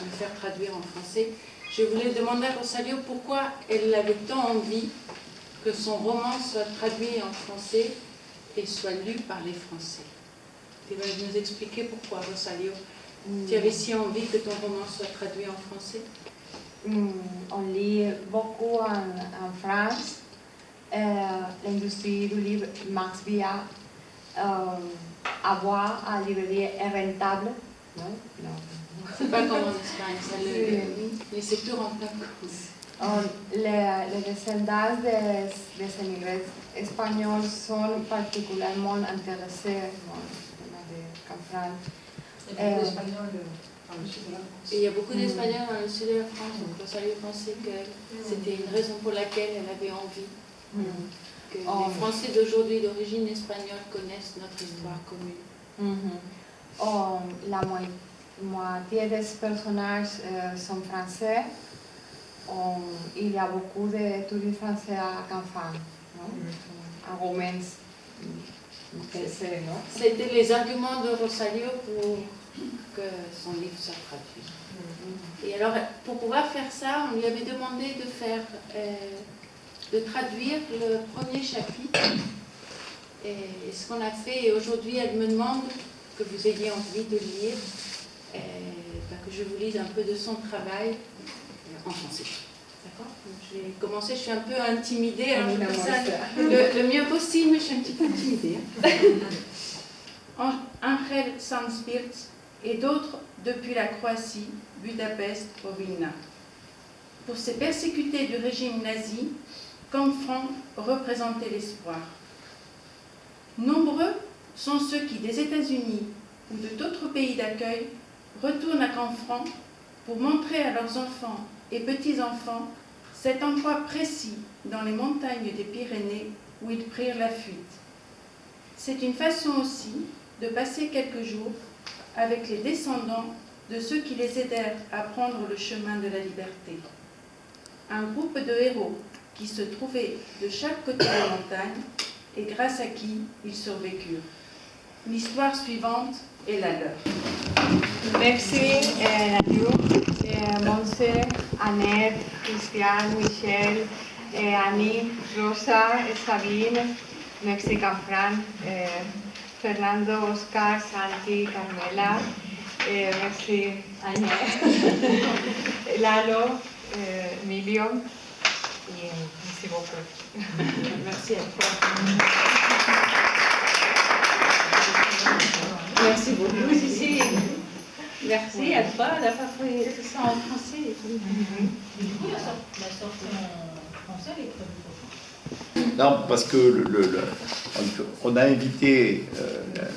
le faire traduire en français. Je voulais demander à Rosalio pourquoi elle avait tant envie que son roman soit traduit en français et soit lu par les Français. Tu vas nous expliquer pourquoi, Rosalio, tu avais si envie que ton roman soit traduit en français? On lit beaucoup en France. L'industrie du livre marche bien. Avoir à librairie est rentable. Non? C'est pas comme en Espagne, mais c'est plus rentable. Les descendants des émigrés espagnols sont particulièrement intéressés en France. Et il y a beaucoup d'Espagnols dans le sud de la France, donc Rosalio pensait que c'était une raison pour laquelle elle avait envie que les Français d'aujourd'hui d'origine espagnole connaissent notre histoire commune. La moitié des personnages sont français. Il y a beaucoup de touristes français à Canfranc, à Romans. C'était les arguments de Rosalio pour que son livre soit traduit. Et alors, pour pouvoir faire ça, on lui avait demandé de traduire le premier chapitre. Et ce qu'on a fait, et aujourd'hui elle me demande que vous ayez envie de lire, que je vous lise un peu de son travail en français. D'accord? Je vais commencer, je suis un peu intimidée, alors je fais ça le mieux possible, mais je suis un petit peu intimidée. Angel Sanspirts et d'autres depuis la Croatie, Budapest au Vilna. Pour ces persécutés du régime nazi, Canfranc représentait l'espoir. Nombreux sont ceux qui, des États-Unis ou de d'autres pays d'accueil, retournent à Canfranc pour montrer à leurs enfants et petits-enfants cet endroit précis dans les montagnes des Pyrénées où ils prirent la fuite. C'est une façon aussi de passer quelques jours avec les descendants de ceux qui les aidèrent à prendre le chemin de la liberté. Un groupe de héros qui se trouvaient de chaque côté des montagnes et grâce à qui ils survécurent. L'histoire suivante est la leur. Merci, Nadio, Montse, Annette, Christian, Michel, Annie, Rosa, Sabine, merci Canfranc, Fernando, Oscar, Santi, Carmela, merci Annette, Lalo, Emilio, et merci beaucoup. Merci à toi. Merci beaucoup, Cécile. Merci à toi d'avoir fait tout ça en français. La sortie en français, elle est prévue. Non, parce que on a invité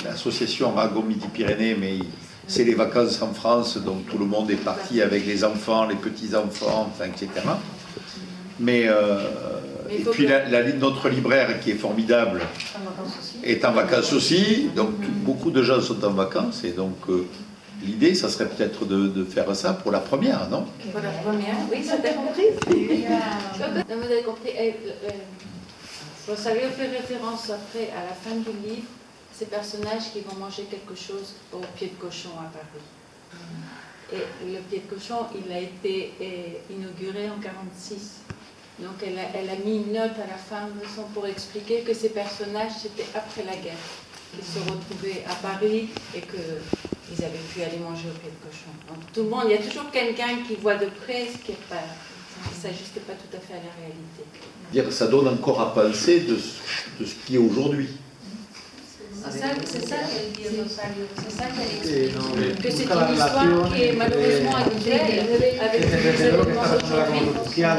l'association Ragon Midi-Pyrénées, mais c'est les vacances en France, donc tout le monde est parti avec les enfants, les petits-enfants, enfin, etc. Mais et puis notre libraire, qui est formidable, est en vacances aussi, donc beaucoup de gens sont en vacances, et donc l'idée, ça serait peut-être de faire ça pour la première, non? Pour la première, oui, ça t'a compris? Non, vous avez compris. Rosalio fait référence après, à la fin du livre, ces personnages qui vont manger quelque chose au pied de cochon à Paris. Et le pied de cochon, il a été inauguré en 1946. Donc elle a mis une note à la fin de son pour expliquer que ces personnages, c'était après la guerre, qu'ils se retrouvaient à Paris et qu'ils avaient pu aller manger au pied de cochon. Donc tout le monde, il y a toujours quelqu'un qui voit de près ce qui ne s'ajuste pas tout à fait à la réalité. Dire, ça donne encore à penser de ce qui est aujourd'hui. C'est ça qu'elle dit, Rosalio. C'est ça qu'elle explique. Que c'est une histoire qui est malheureusement actuelle, avec les événements d'aujourd'hui. un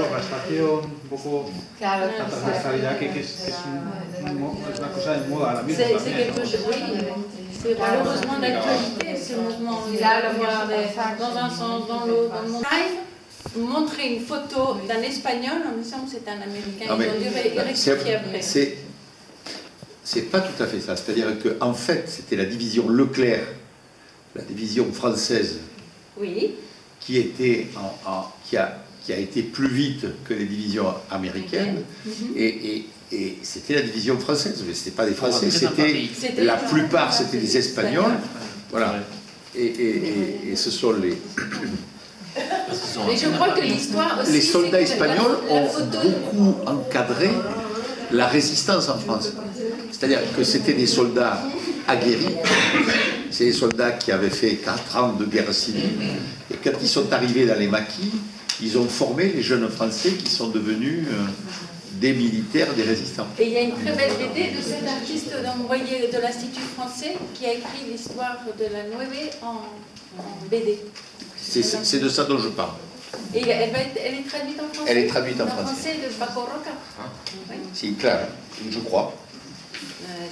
poco la transversalidad que es una cosa de moda ahora mismo. C'est quelque chose, oui. C'est malheureusement d'actualité, ce mouvement. Il va l'avoir dans un sens, dans l'autre, dans le monde. Montrer une photo d'un Espagnol en disant que c'est un Américain. Non, mais ils ont dû rectifier après. C'est pas tout à fait ça. C'est-à-dire qu'en fait, c'était la division Leclerc, la division française, oui, qui a été plus vite que les divisions américaines. Et c'était la division française. Mais ce n'était pas des Français, c'était la plupart, c'était des Espagnols. Voilà. Et ce sont Mais je crois que l'histoire aussi. Les soldats c'est que espagnols la ont photo- beaucoup encadré la résistance en France. C'est-à-dire que c'était des soldats aguerris, c'est des soldats qui avaient fait 4 ans de guerre civile, et quand ils sont arrivés dans les maquis, ils ont formé les jeunes Français qui sont devenus des militaires, des résistants. Et il y a une très belle BD de cet artiste envoyé de l'Institut français qui a écrit l'histoire de la Nueve en BD. C'est de ça dont je parle. Et elle est traduite en français. Elle est traduite en français. de Paco Roca. Oui. C'est clair, je crois.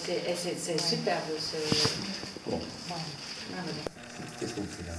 C'est superbe. Bon. Ouais. Qu'est-ce qu'on fait là ?